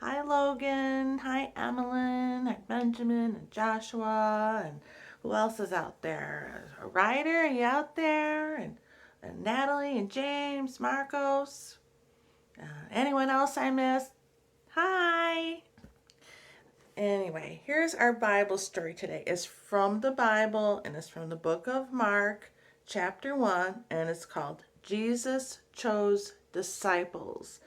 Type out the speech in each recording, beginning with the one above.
Hi, Logan. Hi, Emmeline. Hi, Benjamin and Joshua. And who else is out there? A Ryder, are you out there? And Natalie and James, Marcos. Anyone else I missed? Hi. Anyway, here's our Bible story today. It's from the Bible and it's from the book of Mark, chapter 1, and it's called Jesus Chose Disciples.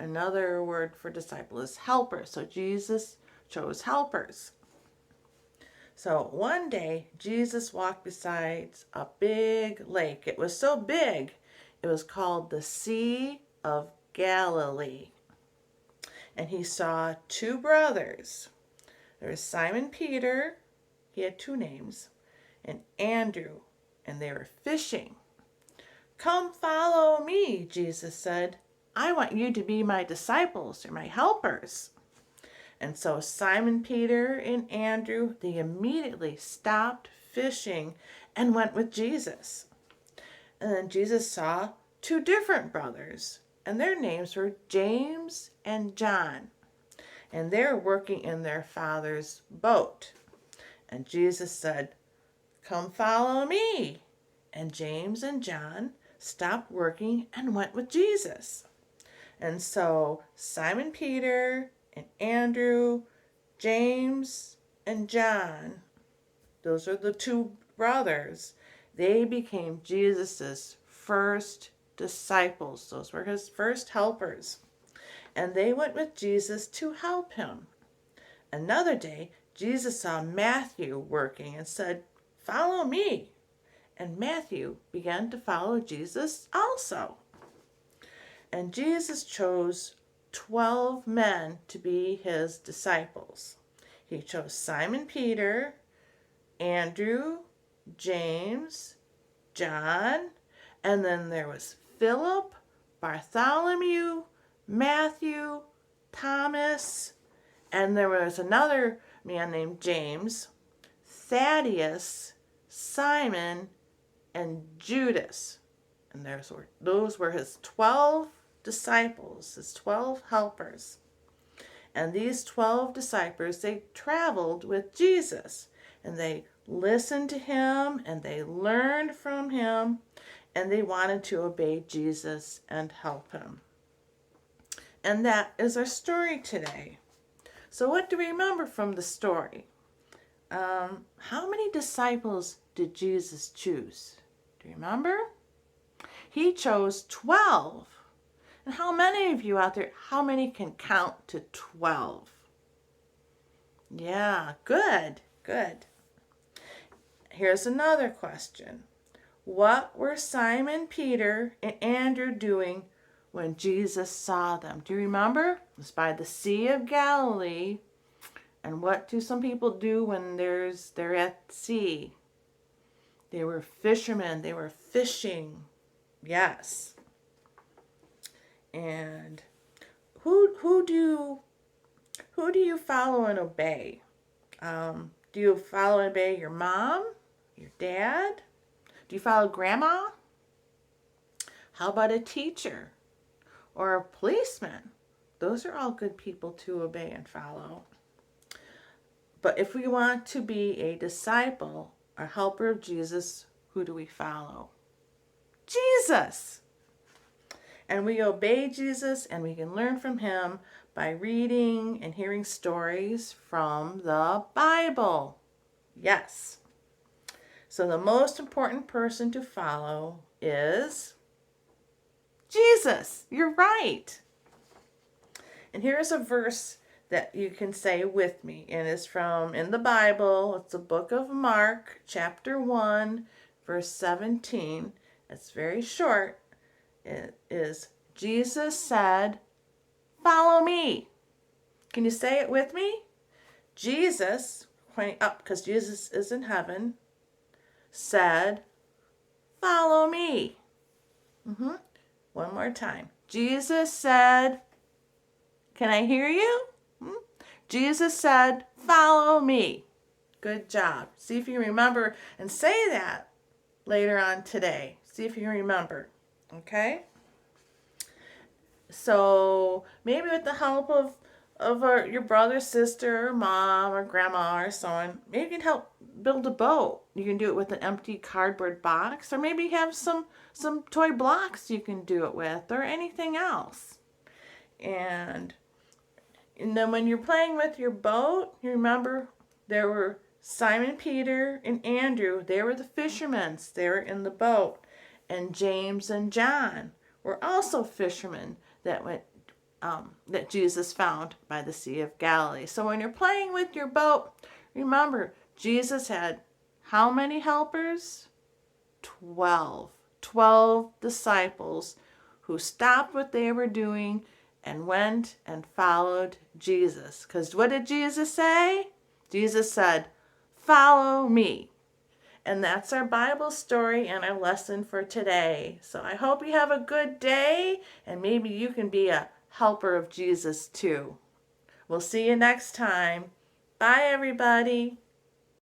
Another word for disciple is helper. So Jesus chose helpers. So one day, Jesus walked beside a big lake. It was so big, it was called the Sea of Galilee. And he saw two brothers. There was Simon Peter, he had two names, and Andrew, and they were fishing. Come follow me, Jesus said. I want you to be my disciples or my helpers. And so Simon Peter and Andrew, they immediately stopped fishing and went with Jesus. And then Jesus saw two different brothers, and their names were James and John. And they're working in their father's boat. And Jesus said, come follow me. And James and John stopped working and went with Jesus. And so Simon Peter and Andrew, James and John, those are the two brothers, they became Jesus's first disciples. Those were his first helpers. And they went with Jesus to help him. Another day, Jesus saw Matthew working and said, follow me. And Matthew began to follow Jesus also. And Jesus chose 12 men to be his disciples. He chose Simon Peter, Andrew, James, John, and then there was Philip, Bartholomew, Matthew, Thomas, and there was another man named James, Thaddeus, Simon, and Judas. And those were his 12 disciples, his 12 helpers. And these 12 disciples, they traveled with Jesus. And they listened to him, and they learned from him, and they wanted to obey Jesus and help him. And that is our story today. So what do we remember from the story? How many disciples did Jesus choose? Do you remember? He chose 12. And how many of you out there, how many can count to 12? Yeah, good, good. Here's another question. What were Simon Peter and Andrew doing when Jesus saw them? Do you remember? It was by the Sea of Galilee. And what do some people do when they're at sea? They were fishermen. They were fishing. Yes. And who do you follow and obey? Do you follow and obey your mom? Your dad? Do you follow grandma? How about a teacher? Or a policeman? Those are all good people to obey and follow. But if we want to be a disciple, a helper of Jesus, who do we follow? Jesus! And we obey Jesus, and we can learn from him by reading and hearing stories from the Bible. Yes. So the most important person to follow is Jesus. You're right. And here's a verse that you can say with me, and it's from in the Bible. It's the book of Mark, chapter 1, verse 17. It's very short. It is, Jesus said, follow me. Can you say it with me? Jesus, pointing up because Jesus is in heaven, said, follow me. One more time. Jesus said, can I hear you? Jesus said, follow me. Good job. See if you remember and say that later on today. See if you remember. Okay? So maybe with the help of of your brother, sister, or mom, or grandma, or someone. Maybe you can help build a boat. You can do it with an empty cardboard box, or maybe you have some toy blocks you can do it with, or anything else. And then when you're playing with your boat, you remember there were Simon Peter and Andrew. They were the fishermen. They were in the boat. And James and John were also fishermen that Jesus found by the Sea of Galilee. So when you're playing with your boat, remember Jesus had how many helpers? 12. 12 disciples who stopped what they were doing and went and followed Jesus. Because what did Jesus say? Jesus said, "Follow me." And that's our Bible story and our lesson for today. So I hope you have a good day, and maybe you can be a helper of Jesus too. We'll see you next time. Bye, everybody.